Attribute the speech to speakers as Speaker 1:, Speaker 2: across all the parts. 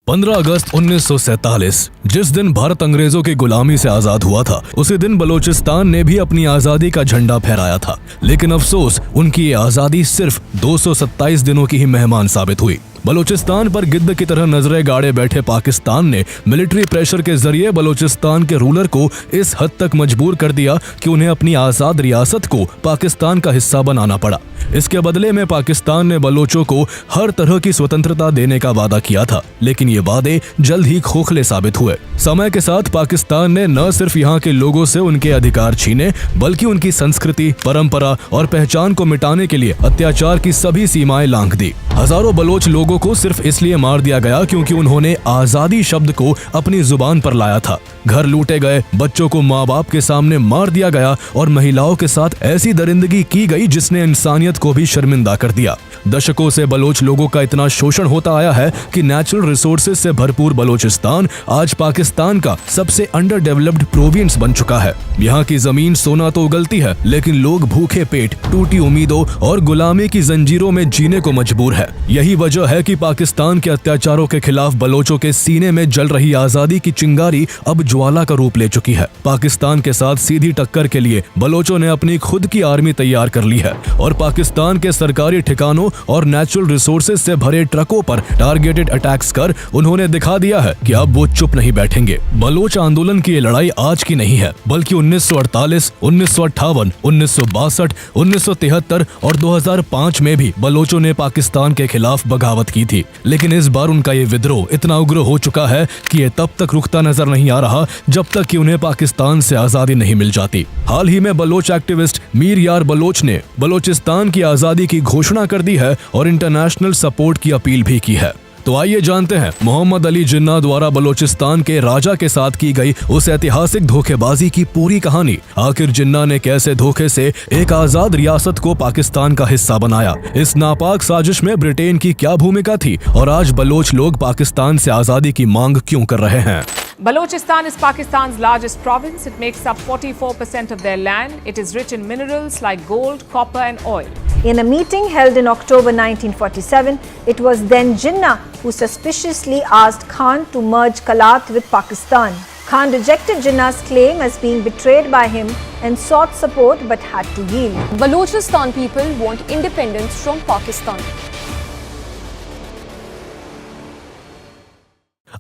Speaker 1: 15 अगस्त 1947 जिस दिन भारत अंग्रेजों की गुलामी से आजाद हुआ था, उसी दिन बलूचिस्तान ने भी अपनी आजादी का झंडा फहराया था। लेकिन अफसोस, उनकी ये आजादी सिर्फ 227 दिनों की ही मेहमान साबित हुई। बलूचिस्तान पर गिद्ध की तरह नजरें गाड़े बैठे पाकिस्तान ने मिलिट्री प्रेशर के जरिए बलूचिस्तान के रूलर को इस हद तक मजबूर कर दिया कि उन्हें अपनी आजाद रियासत को पाकिस्तान का हिस्सा बनाना पड़ा। इसके बदले में पाकिस्तान ने बलोचों को हर तरह की स्वतंत्रता देने का वादा किया था, लेकिन ये वादे जल्द ही खोखले साबित हुए। समय के साथ पाकिस्तान ने न सिर्फ यहाँ के लोगों से उनके अधिकार छीने, बल्कि उनकी संस्कृति, परंपरा और पहचान को मिटाने के लिए अत्याचार की सभी सीमाएं लांघ दी। हजारों बलोच लोगों को सिर्फ इसलिए मार दिया गया क्योंकि उन्होंने आजादी शब्द को अपनी जुबान पर लाया था। घर लूटे गए, बच्चों को माँ बाप के सामने मार दिया गया और महिलाओं के साथ ऐसी दरिंदगी की गई जिसने इंसानियत को भी शर्मिंदा कर दिया। दशकों से बलोच लोगों का इतना शोषण होता आया है कि नेचुरल रिसोर्सेज से भरपूर बलूचिस्तान आज पाकिस्तान का सबसे अंडर डेवलप्ड प्रोविंस बन चुका है। यहाँ की जमीन सोना तो उगलती है, लेकिन लोग भूखे पेट, टूटी उम्मीदों और गुलामी की जंजीरों में जीने को मजबूर है। यही वजह है कि पाकिस्तान के अत्याचारों के खिलाफ बलोचों के सीने में जल रही आजादी की चिंगारी अब ज्वाला का रूप ले चुकी है। पाकिस्तान के साथ सीधी टक्कर के लिए बलोचों ने अपनी खुद की आर्मी तैयार कर ली है और पाकिस्तान के सरकारी ठिकानों और नेचुरल रिसोर्सेज से भरे ट्रकों पर टारगेटेड अटैक्स कर उन्होंने दिखा दिया है कि अब वो चुप नहीं बैठेंगे। बलोच आंदोलन की ये लड़ाई आज की नहीं है, बल्कि 1948, 1958, 1962, 1973 और 2005 में भी बलोचों ने पाकिस्तान के खिलाफ बगावत की थी। लेकिन इस बार उनका ये विद्रोह इतना उग्र हो चुका है कि ये तब तक रुकता नजर नहीं आ रहा जब तक कि उन्हें पाकिस्तान से आजादी नहीं मिल जाती। हाल ही में बलोच एक्टिविस्ट मीर यार बलोच ने बलूचिस्तान की आजादी की घोषणा कर दी है और इंटरनेशनल सपोर्ट की अपील भी की है। तो आइए जानते हैं मोहम्मद अली जिन्ना द्वारा बलूचिस्तान के राजा के साथ की गई उस ऐतिहासिक धोखेबाजी की पूरी कहानी। आखिर जिन्ना ने कैसे धोखे से एक आजाद रियासत को पाकिस्तान का हिस्सा बनाया, इस नापाक साजिश में ब्रिटेन की क्या भूमिका थी और आज बलोच लोग पाकिस्तान से आजादी की मांग क्यों कर रहे हैं।
Speaker 2: Balochistan is Pakistan's largest province. It makes up 44% of their land. It is rich in minerals like gold, copper and oil.
Speaker 3: In a meeting held in October 1947, it was then Jinnah who suspiciously asked Khan to merge Kalat with Pakistan. Khan rejected Jinnah's claim as being betrayed by him and sought support but had to yield.
Speaker 4: Balochistan people want independence from Pakistan.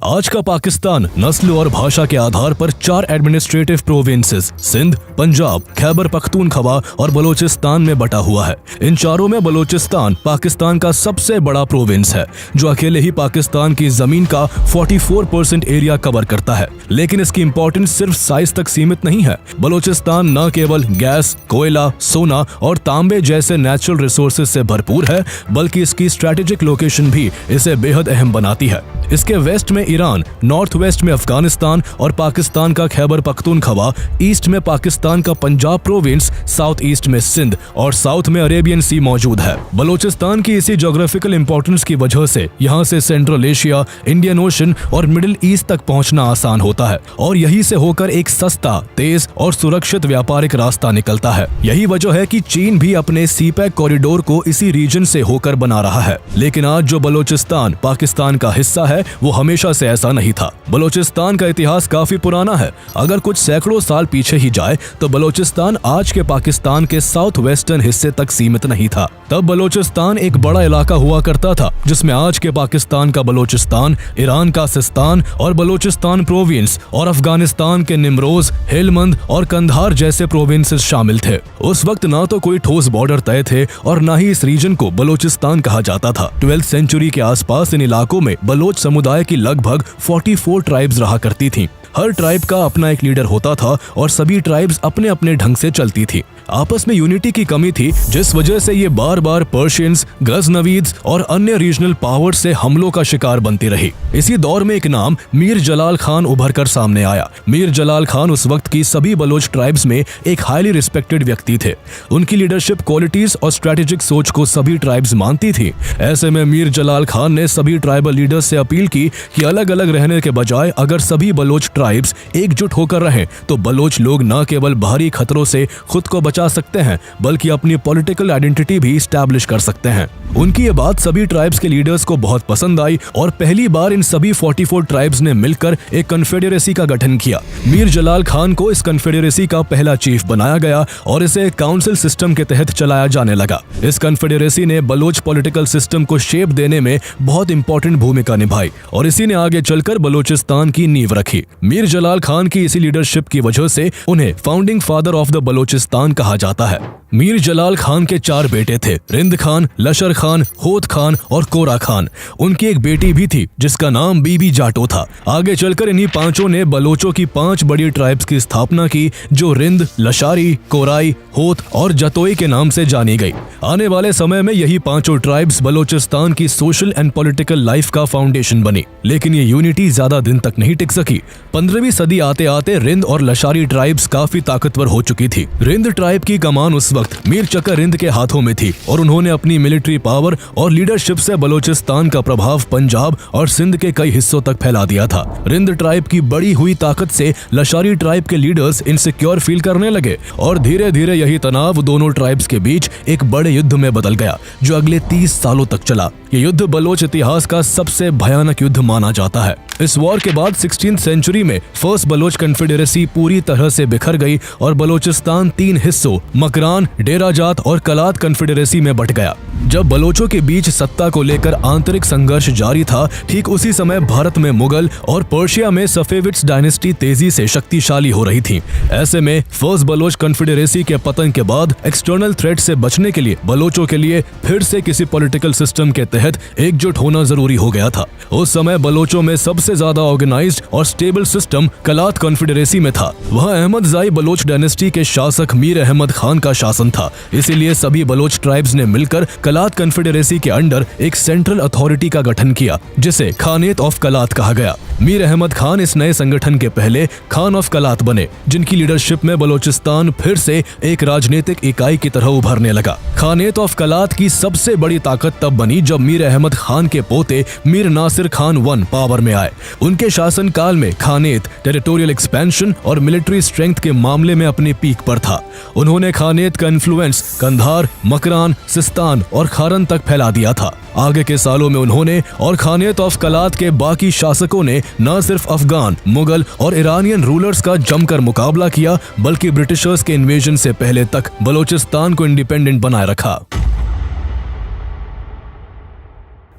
Speaker 1: आज का पाकिस्तान नस्ल और भाषा के आधार पर 4 administrative provinces Sindh, Punjab, Khyber Pakhtunkhwa और बलूचिस्तान में बटा हुआ है। इन चारों में बलूचिस्तान पाकिस्तान का सबसे बड़ा प्रोविंस है, जो अकेले ही पाकिस्तान की जमीन का 44% एरिया कवर करता है। लेकिन इसकी इंपॉर्टेंस सिर्फ साइज तक सीमित नहीं है। बलूचिस्तान न केवल गैस, कोयला, सोना और तांबे जैसे नेचुरल रिसोर्सेज से भरपूर है, बल्कि इसकी स्ट्रेटेजिक लोकेशन भी इसे बेहद अहम बनाती है। इसके वेस्ट में ईरान, नॉर्थ वेस्ट में अफगानिस्तान और पाकिस्तान का खैबर पख्तूनख्वा, ईस्ट में पाकिस्तान का पंजाब प्रोविंस, साउथ ईस्ट में सिंध और साउथ में अरेबियन सी मौजूद है। बलूचिस्तान की इसी ज्योग्राफिकल इंपॉर्टेंस की वजह से यहाँ से सेंट्रल एशिया, इंडियन ओशन और मिडिल ईस्ट तक पहुँचना आसान होता है और यहीं से होकर एक सस्ता, तेज और सुरक्षित व्यापारिक रास्ता निकलता है। यही वजह है कि चीन भी अपने सीपैक कॉरिडोर को इसी रीजन से होकर बना रहा है। लेकिन आज जो बलूचिस्तान पाकिस्तान का हिस्सा है, वो हमेशा से ऐसा नहीं था। बलूचिस्तान का इतिहास काफी पुराना है। अगर कुछ सैकड़ों साल पीछे ही जाए तो बलूचिस्तान आज के पाकिस्तान के साउथ वेस्टर्न हिस्से तक सीमित नहीं था। तब बलूचिस्तान एक बड़ा इलाका हुआ करता था, जिसमें आज के पाकिस्तान का बलूचिस्तान, ईरान का सिस्तान और बलूचिस्तान प्रोविंस और अफगानिस्तान के निमरोज, हेलमंद और कंधार जैसे प्रोविंसेस शामिल थे। उस वक्त ना तो कोई ठोस बॉर्डर तय थे और ना ही इस रीजन को बलूचिस्तान कहा जाता था। 12वीं सेंचुरी के आसपास इन इलाकों में बलोच समुदाय की लगभग 44 ट्राइब्स रहा करती थीं। हर ट्राइब का अपना एक लीडर होता था और सभी ट्राइब्स अपने अपने ढंग से चलती थी। आपस में यूनिटी की कमी थी, जिस वजह से ये बार बार पर्शियंस, गजनवीद्स और अन्य रीजनल पावर से हमलों का शिकार बनती रही। इसी दौर में एक नाम मीर जलाल खान उभर कर सामने आया। मीर जलाल खान उस वक्त की सभी बलोच ट्राइब्स में एक हाईली रिस्पेक्टेड व्यक्ति थे। उनकी लीडरशिप क्वालिटीज और स्ट्रेटेजिक सोच को सभी ट्राइब्स मानती थी। ऐसे में मीर जलाल खान ने सभी ट्राइबल लीडर्स से अपील की कि अलग अलग रहने के बजाय अगर सभी बलोच ट्राइब्स एकजुट होकर रहें तो बलोच लोग न केवल बाहरी खतरों से खुद को बचा सकते हैं बल्कि अपनी पॉलिटिकल आइडेंटिटी भी स्टैब्लिश कर सकते हैं। उनकी ये बात सभी ट्राइब्स के लीडर्स को बहुत पसंद आई और पहली बार इन सभी 44 ट्राइब्स ने मिलकर एक कन्फेडरेसी का गठन किया। मीर जलाल खान को इस कन्फेडरेसी का पहला चीफ बनाया गया और इसे काउंसिल सिस्टम के तहत चलाया जाने लगा। इस कन्फेडरेसी ने बलोच पॉलिटिकल सिस्टम को शेप देने में बहुत इंपॉर्टेंट भूमिका निभाई और इसी ने आगे चलकर बलोचिस्तान की नींव रखी। मीर जलाल खान की इसी लीडरशिप की वजह से उन्हें founding father of the Balochistan कहा जाता है। मीर जलाल खान के 4 बेटे थे, रिंद खान, लशर खान, होत खान और कोरा खान। उनकी एक बेटी भी थी जिसका नाम बीबी जाटो था। आगे चलकर इन्हीं पांचों ने बलोचों की 5 बड़ी ट्राइब्स की स्थापना की जो रिंद, लशारी, कोराई, होत और जतोई के नाम से जानी गई। आने वाले समय में यही पांचों ट्राइब्स बलोचिस्तान की सोशल एंड पॉलिटिकल लाइफ का फाउंडेशन बनी। लेकिन ये यूनिटी ज्यादा दिन तक नहीं टिक सकी। 15वीं सदी आते आते रिंद और लशारी ट्राइब्स काफी ताकतवर हो चुकी थी। रिंद ट्राइब की कमान उस वक्त मीर चकर रिंद के हाथों में थी और उन्होंने अपनी मिलिट्री पावर और लीडरशिप से बलोचिस्तान का प्रभाव पंजाब और सिंध के कई हिस्सों तक फैला दिया था। रिंद ट्राइब की बड़ी हुई ताकत से लशारी ट्राइब के लीडर्स इनसिक्योर फील करने लगे और धीरे धीरे यही तनाव दोनों ट्राइब्स के बीच एक बड़े युद्ध में बदल गया जो अगले 30 सालों तक चला। ये युद्ध बलोच इतिहास का सबसे भयानक युद्ध माना जाता है। इस वॉर के बाद 16th सेंचुरी में फर्स्ट बलोच कन्फेडरेसी पूरी तरह से बिखर गई और बलोचिस्तान 3 हिस्सों मकरान, डेरा जात और कलात कन्फेडरेसी में बंट गया। जब बलोचों के बीच सत्ता को लेकर आंतरिक संघर्ष जारी था, ठीक उसी समय भारत में मुगल और पर्शिया में सफेविड्स डायनेस्टी तेजी से शक्तिशाली हो रही थी। ऐसे में फर्स्ट बलोच कन्फेडरेसी के पतन के बाद एक्सटर्नल थ्रेट से बचने के लिए बलोचों के लिए फिर से किसी पॉलिटिकल सिस्टम के तहत एकजुट होना जरूरी हो गया था। उस समय बलोचों में सबसे ज्यादा ऑर्गेनाइज्ड और स्टेबल सिस्टम कलात कॉन्फेडरेसी में था। वह अहमदजाई बलोच डायनेस्टी के शासक मीर अहमद खान का शासन था। इसीलिए सभी बलोच ट्राइब्स ने मिलकर कलात कॉन्फेडरेसी के अंडर एक सेंट्रल अथॉरिटी का गठन किया जिसे खानेत ऑफ कलात कहा गया। मीर अहमद खान इस नए संगठन के पहले खान ऑफ कलात बने, जिनकी लीडरशिप में बलोचिस्तान फिर से एक राजनीतिक इकाई की तरह उभरने लगा। खानेत ऑफ कलात की सबसे बड़ी ताकत तब बनी जब मीर अहमद खान के पोते मीर नासिर खान I पावर में आए। उनके शासन काल में खानेत टेरिटोरियल एक्सपेंशन और मिलिट्री स्ट्रेंथ के मामले में अपने पीक पर था। उन्होंने खानेत का इन्फ्लुएंस कंधार, मकरान, सिस्तान और खारन तक फैला दिया था। आगे के सालों में उन्होंने और खानेत ऑफ कलात के बाकी शासकों ने न सिर्फ अफगान, मुगल और ईरानियन रूलर्स का जमकर मुकाबला किया बल्कि ब्रिटिशर्स के इन्वेजन से पहले तक बलोचिस्तान को इंडिपेंडेंट बनाए रखा।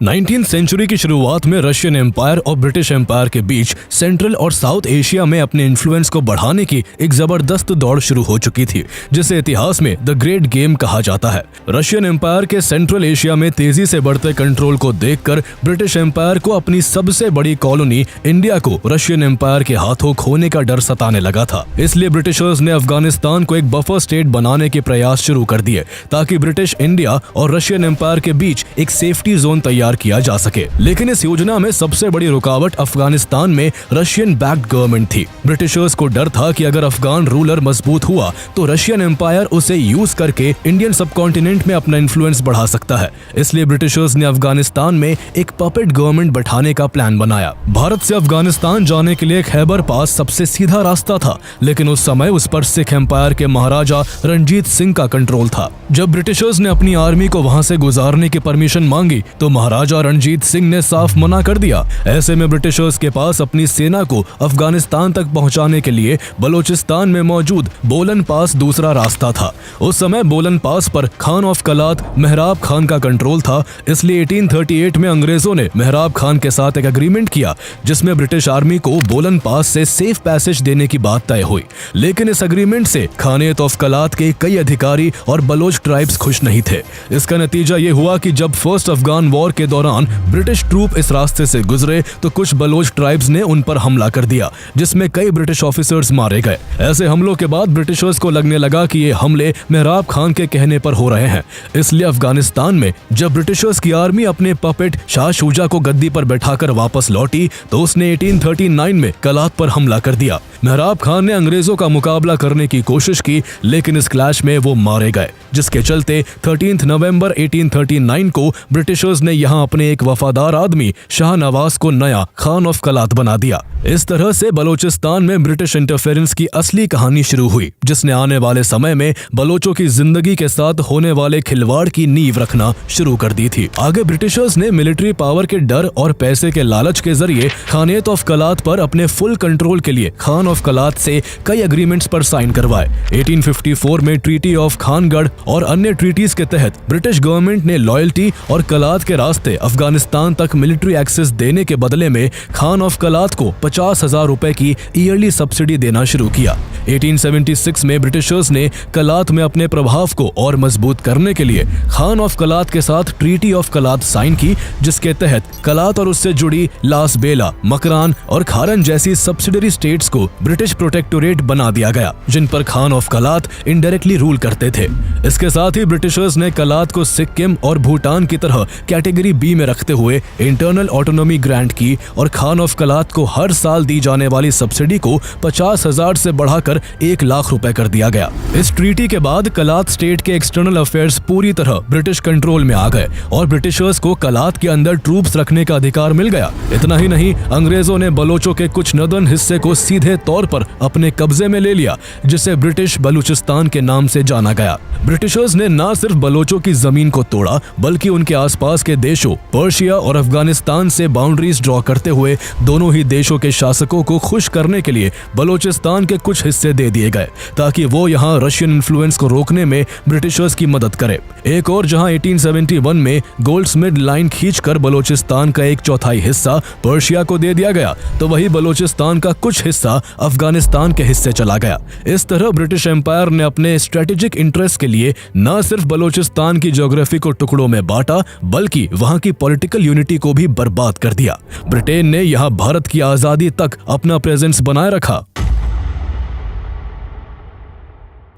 Speaker 1: 19th सेंचुरी की शुरुआत में रशियन एम्पायर और ब्रिटिश एम्पायर के बीच सेंट्रल और साउथ एशिया में अपने इन्फ्लुएंस को बढ़ाने की एक जबरदस्त दौड़ शुरू हो चुकी थी, जिसे इतिहास में द ग्रेट गेम कहा जाता है। रशियन एम्पायर के सेंट्रल एशिया में तेजी से बढ़ते कंट्रोल को देखकर ब्रिटिश एम्पायर को अपनी सबसे बड़ी कॉलोनी इंडिया को रशियन एम्पायर के हाथों खोने का डर सताने लगा था। इसलिए ब्रिटिशर्स ने अफगानिस्तान को एक बफर स्टेट बनाने के प्रयास शुरू कर दिए ताकि ब्रिटिश इंडिया और रशियन एम्पायर के बीच एक सेफ्टी जोन तैयार किया जा सके। लेकिन इस योजना में सबसे बड़ी रुकावट अफगानिस्तान में रशियन बैक्ड गवर्नमेंट थी। ब्रिटिशर्स को डर था कि अगर अफगान रूलर मजबूत हुआ तो रशियन एम्पायर उसे यूज करके इंडियन सबकॉन्टिनेंट में अपना इन्फ्लुएंस बढ़ा सकता है। इसलिए ब्रिटिशर्स ने अफगानिस्तान में एक पपेट गवर्नमेंट बैठाने का प्लान बनाया। भारत से अफगानिस्तान जाने के लिए खैबर पास सबसे सीधा रास्ता था, लेकिन उस समय उस पर सिख एम्पायर के महाराजा रणजीत सिंह का कंट्रोल था। जब ब्रिटिशर्स ने अपनी आर्मी को वहां से गुजारने की परमिशन मांगी तो महाराजा रणजीत सिंह ने साफ मना कर दिया। ऐसे में ब्रिटिशर्स के पास अपनी सेना को अफगानिस्तान तक पहुंचाने के लिए बलोचिस्तान में मौजूद बोलन पास दूसरा रास्ता था। उस समय बोलन पास पर खान ऑफ कलात मेहराब खान का कंट्रोल था। इसलिए 1838 में अंग्रेजों ने मेहराब खान के साथ एक एग्रीमेंट किया जिसमें ब्रिटिश आर्मी को बोलन पास से सेफ पैसेज देने की बात तय हुई। लेकिन इस एग्रीमेंट से खानेत ऑफ कलात के कई अधिकारी और बलोच ट्राइब्स खुश नहीं थे। इसका नतीजा ये हुआ कि जब फर्स्ट अफगान वॉर के दौरान ब्रिटिश ट्रूप इस रास्ते से गुजरे तो कुछ बलोच ट्राइब्स ने उन पर हमला कर दिया, जिसमें कई ब्रिटिश ऑफिसर्स मारे गए। ऐसे हमलों के बाद ब्रिटिशर्स को लगने लगा कि ये हमले मेहराब खान के कहने पर हो रहे हैं। इसलिए अफगानिस्तान में जब ब्रिटिशर्स की आर्मी अपने पपेट शाह शुजा को गद्दी पर बैठाकर वापस लौटी तो उसने 1839 में कलात पर हमला कर दिया। मेहराब खान ने अंग्रेजों का मुकाबला करने की कोशिश की, लेकिन इस क्लैश में वो मारे गए, जिसके चलते 13 नवंबर 1839 को ब्रिटिशर्स ने यहाँ अपने एक वफादार आदमी शाह नवाज को नया खान ऑफ कलात बना दिया। इस तरह से बलोचिस्तान में ब्रिटिश इंटरफेरेंस की असली कहानी शुरू हुई, जिसने आने वाले समय में बलोचों की जिंदगी के साथ होने वाले खिलवाड़ की नींव रखना शुरू कर दी थी। आगे ब्रिटिशर्स ने मिलिट्री पावर के डर और पैसे के लालच के जरिए खानियत ऑफ कलात पर अपने फुल कंट्रोल के लिए खान ऑफ कलात से कई एग्रीमेंट्स पर साइन करवाए। 1854 में ट्रीटी ऑफ खानगढ़ और अन्य ट्रीटीज के तहत ब्रिटिश गवर्नमेंट ने लॉयल्टी और कलात के रास्ते अफगानिस्तान तक मिलिट्री एक्सेस देने के बदले में खान ऑफ कलात को 50,000 रुपए की ईयरली सब्सिडी देना शुरू किया। 1876 में ब्रिटिशर्स ने कलात में अपने प्रभाव को और मजबूत करने के लिए खान ऑफ कलात के साथ ट्रीटी ऑफ कलात साइन की, जिसके तहत कलात और उससे जुड़ी लास बेला, मकरान और खारन जैसी सब्सिडरी स्टेट्स को ब्रिटिश प्रोटेक्टोरेट बना दिया गया, जिन पर Khan of Kalat indirectly rule करते थे। इसके साथ ही ब्रिटिशर्स ने कलात को सिक्किम और भूटान की तरह कैटेगरी बी में रखते हुए इंटरनल ऑटोनॉमी ग्रांट की और खान ऑफ कलात को हर साल दी जाने वाली सब्सिडी को 50,000 से बढ़ाकर 1 लाख रुपए कर दिया गया। इस ट्रीटी के बाद कलात स्टेट के एक्सटर्नल अफेयर्स पूरी तरह ब्रिटिश कंट्रोल में आ गए और ब्रिटिशर्स को कलात के अंदर ट्रूप्स रखने का अधिकार मिल गया। इतना ही नहीं, अंग्रेजों ने बलोचों के कुछ नदर्न हिस्से को सीधे तौर पर अपने कब्जे में ले लिया, जिसे ब्रिटिश बलूचिस्तान के नाम से जाना गया। ब्रिटिशर्स ने न सिर्फ बलोचों की जमीन को तोड़ा, बल्कि उनके आसपास के देशों पर्शिया और अफगानिस्तान से बाउंड्रीज ड्रॉ करते हुए दोनों ही देशों के शासकों को खुश करने के लिए बलूचिस्तान के कुछ हिस्से दे दिए गए, ताकि वो यहाँ रशियन इन्फ्लुएंस को रोकने में ब्रिटिशर्स की मदद करे। एक और जहाँ 1871 में गोल्डस्मिथ लाइन खींचकर बलूचिस्तान का 1/4 हिस्सा पर्शिया को दे दिया गया, तो वही बलूचिस्तान का कुछ हिस्सा अफगानिस्तान के हिस्से चला गया। इस तरह ब्रिटिश एम्पायर ने अपने स्ट्रेटेजिक इंटरेस्ट के लिए न सिर्फ बलूचिस्तान की ज्योग्राफी को टुकड़ों में बांटा, बल्कि वहां की पॉलिटिकल यूनिटी को भी बर्बाद कर दिया। ब्रिटेन ने यहां भारत की आजादी तक अपना प्रेजेंस बनाए रखा।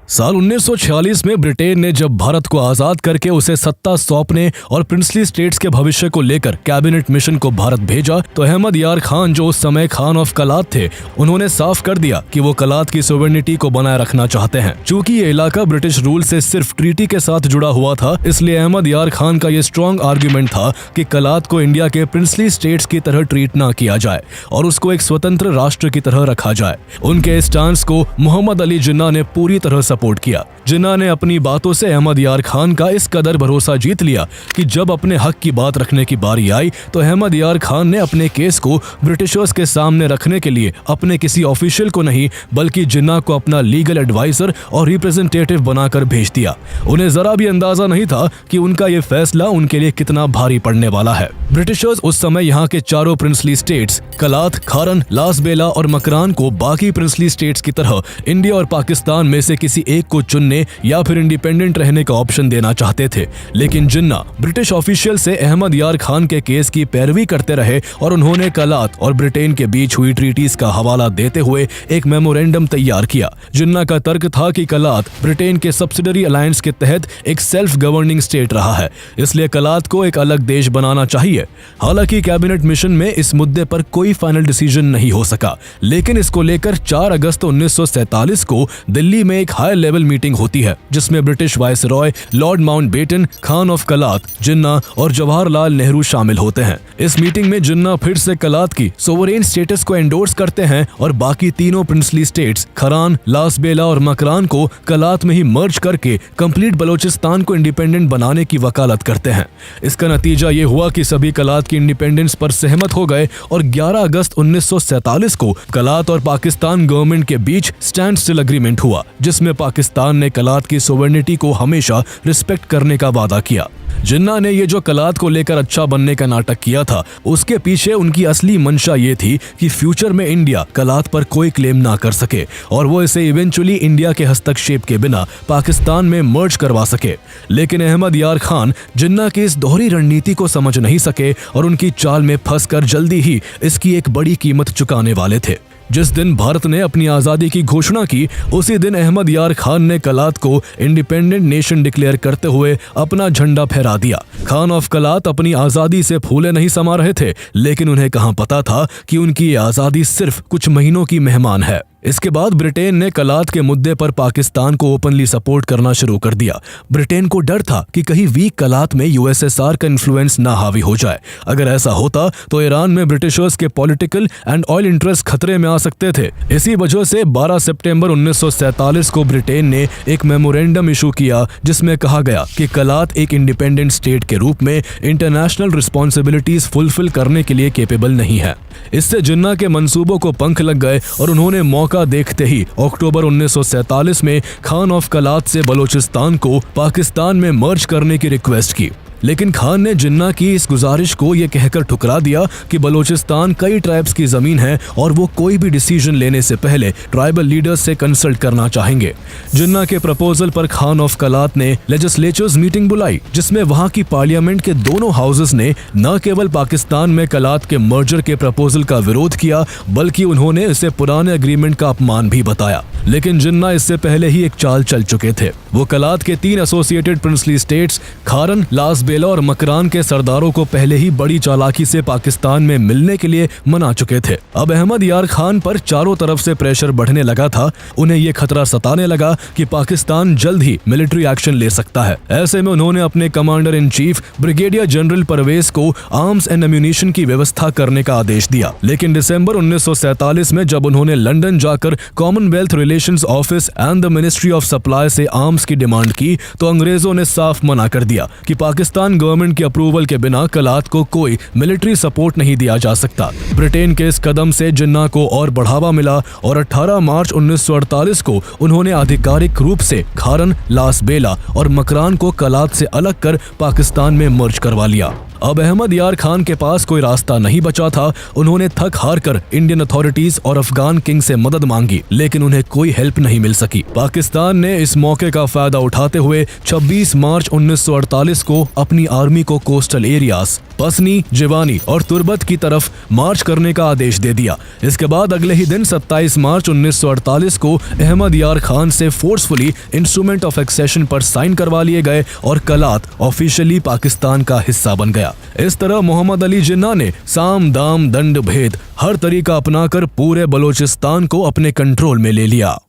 Speaker 1: साल 1946 में ब्रिटेन ने जब भारत को आजाद करके उसे सत्ता सौंपने और प्रिंसली स्टेट्स के भविष्य को लेकर कैबिनेट मिशन को भारत भेजा, तो अहमद यार खान, जो उस समय खान ऑफ कलात थे, उन्होंने साफ कर दिया कि वो कलात की सोवेरेनिटी को बनाए रखना चाहते हैं। चूंकि ये इलाका ब्रिटिश रूल से सिर्फ ट्रीटी के साथ जुड़ा हुआ था, इसलिए अहमद यार खान का ये स्ट्रॉन्ग आर्ग्यूमेंट था कि कलात को इंडिया के प्रिंसली स्टेट्स की तरह ट्रीट ना किया जाए और उसको एक स्वतंत्र राष्ट्र की तरह रखा जाए। उनके स्टांस को मोहम्मद अली जिन्ना ने पूरी तरह सपोर्ट किया। जिन्ना ने अपनी बातों से अहमद यार खान का इस कदर भरोसा जीत लिया कि जब अपने हक की बात रखने की बारी आई, तो अहमद यार खान ने अपने केस को ब्रिटिशर्स के सामने रखने के लिए अपने किसी ऑफिशियल को नहीं, बल्कि जिन्ना को अपना लीगल एडवाइजर और रिप्रेजेंटेटिव बनाकर भेज दिया। उन्हें जरा भी अंदाजा नहीं था कि उनका ये फैसला उनके लिए कितना भारी पड़ने वाला है। ब्रिटिशर्स उस समय यहाँ के चारों प्रिंसली स्टेट्स कलात, खारन, लास बेला और मकरान को बाकी प्रिंसली स्टेट्स की तरह इंडिया और पाकिस्तान में से किसी एक को चुनने या फिर इंडिपेंडेंट रहने का ऑप्शन देना चाहते थे। लेकिन जिन्ना ब्रिटिश ऑफिशियल से अहमद यार खान के केस की पैरवी करते रहे और उन्होंने कलात और ब्रिटेन के बीच हुई ट्रीटीज का हवाला देते हुए एक मेमोरेंडम तैयार किया। जिन्ना का तर्क था कि कलात ब्रिटेन के सब्सिडरी अलायंस के तहत एक सेल्फ गवर्निंग स्टेट रहा है, इसलिए कलात को एक अलग देश बनाना चाहिए। हालांकि कैबिनेट मिशन में इस मुद्दे पर कोई फाइनल डिसीजन नहीं हो सका, लेकिन इसको लेकर 4 अगस्त 1947 को दिल्ली में एक हाई लेवल मीटिंग होती है, जिसमें British viceroy Lord Mountbatten, Khan of Kalat, Jinnah और जवाहरलाल नेहरू शामिल होते हैं। इस मीटिंग में जिन्ना फिर से कलात की सोवरेन स्टेटस को एंडोर्स करते हैं और बाकी तीनों प्रिंसली स्टेट्स खरान, लास बेला और मकरान को कलात में ही मर्ज करके कंप्लीट बलूचिस्तान को इंडिपेंडेंट बनाने की वकालत करते हैं। इसका नतीजा ये हुआ कि सभी कलात की इंडिपेंडेंस पर सहमत हो गए और 11 अगस्त 1947 को कलात और पाकिस्तान गवर्नमेंट के बीच स्टैंड स्टिल एग्रीमेंट हुआ, जिसमें पाकिस्तान ने कलात की सोवरेनिटी को हमेशा रिस्पेक्ट करने का वादा किया। जिन्ना ने ये जो कलात को लेकर अच्छा बनने का नाटक किया था, उसके पीछे उनकी असली मंशा ये थी कि फ्यूचर में इंडिया कलात पर कोई क्लेम ना कर सके और वो इसे इवेंचुअली इंडिया के हस्तक्षेप के बिना पाकिस्तान में मर्ज करवा सके। लेकिन अहमद यार खान जिन्ना की इस दोहरी रणनीति को समझ नहीं सके और उनकी चाल में फंसकर जल्दी ही इसकी एक बड़ी कीमत चुकाने वाले थे। जिस दिन भारत ने अपनी आजादी की घोषणा की, उसी दिन अहमद यार खान ने कलात को इंडिपेंडेंट नेशन डिक्लेयर करते हुए अपना झंडा फहरा दिया। खान ऑफ कलात अपनी आजादी से फूले नहीं समा रहे थे, लेकिन उन्हें कहां पता था कि उनकी ये आजादी सिर्फ कुछ महीनों की मेहमान है। इसके बाद ब्रिटेन ने कलात के मुद्दे पर पाकिस्तान को ओपनली सपोर्ट करना शुरू कर दिया। ब्रिटेन को डर था कि कहीं वीक कलात में यूएसएसआर का इन्फ्लुएंस ना हावी हो जाए। अगर ऐसा होता तो ईरान में ब्रिटिशर्स के पॉलिटिकल एंड ऑयल इंटरेस्ट खतरे में आ सकते थे। इसी वजह से 12 सितंबर 1947 को ब्रिटेन ने एक मेमोरेंडम इशू किया जिसमें कहा गया कि कलात एक इंडिपेंडेंट स्टेट के रूप में इंटरनेशनल रिस्पॉन्सिबिलिटीज फुलफिल करने के लिए केपेबल नहीं है। इससे जिन्ना के मंसूबों को पंख लग गए और उन्होंने मौका देखते ही अक्टूबर 1947 में खान ऑफ कलात से बलोचिस्तान को पाकिस्तान में मर्ज करने की रिक्वेस्ट की। लेकिन खान ने जिन्ना की इस गुजारिश को यह कहकर ठुकरा दिया कि बलोचिस्तान कई ट्राइब्स की जमीन है और वो कोई भी डिसीजन लेने से पहले ट्राइबल लीडर्स से कंसल्ट करना चाहेंगे। जिन्ना के प्रपोजल पर खान ऑफ कलात ने लेजिस्लेचर्स मीटिंग बुलाई जिसमें वहां की पार्लियामेंट के दोनों हाउसेस ने न केवल पाकिस्तान में कलात के मर्जर के प्रपोजल का विरोध किया बल्कि उन्होंने इसे पुराने एग्रीमेंट का अपमान भी बताया। लेकिन जिन्ना इससे पहले ही एक चाल चल चुके थे। वो कलात के 3 एसोसिएटेड प्रिंसली स्टेट्स खारन, लास बेला और मकरान के सरदारों को पहले ही बड़ी चालाकी से पाकिस्तान में मिलने के लिए मना चुके थे। अब अहमद यार खान पर चारों तरफ से प्रेशर बढ़ने लगा था। उन्हें ये खतरा सताने लगा कि पाकिस्तान जल्द ही मिलिट्री एक्शन ले सकता है। ऐसे में उन्होंने अपने commander in chief brigadier general Parvez को आर्म्स एंड एम्यूनिशन की व्यवस्था करने का आदेश दिया। लेकिन दिसंबर 1947 में जब उन्होंने लंदन जाकर Commonwealth relations office and the ministry of supply से आर्म्स की डिमांड की तो अंग्रेजों ने साफ मना कर दिया कि पाकिस्तान गवर्नमेंट के अप्रूवल के बिना कलात को कोई मिलिट्री सपोर्ट नहीं दिया जा सकता। ब्रिटेन के इस कदम से जिन्ना को और बढ़ावा मिला और 18 मार्च 1948 को उन्होंने आधिकारिक रूप से खारन, लास बेला और मकरान को कलात से अलग कर पाकिस्तान में मर्ज करवा लिया। अब अहमद यार खान के पास कोई रास्ता नहीं बचा था। उन्होंने थक हार कर इंडियन अथॉरिटीज और अफगान किंग से मदद मांगी लेकिन उन्हें कोई हेल्प नहीं मिल सकी। पाकिस्तान ने इस मौके का फायदा उठाते हुए 26 मार्च 1948 को अपनी आर्मी को कोस्टल एरियाज पसनी, जिवानी और तुर्बत की तरफ मार्च करने का आदेश दे दिया। इसके बाद अगले ही दिन 27 मार्च 1948 को अहमद यार खान से फोर्सफुली इंस्ट्रूमेंट ऑफ एक्सेशन पर साइन करवा लिए गए और कलात ऑफिशियली पाकिस्तान का हिस्सा बन गया। इस तरह मोहम्मद अली जिन्ना ने साम दाम दंड भेद हर तरीका अपनाकर पूरे बलोचिस्तान को अपने कंट्रोल में ले लिया।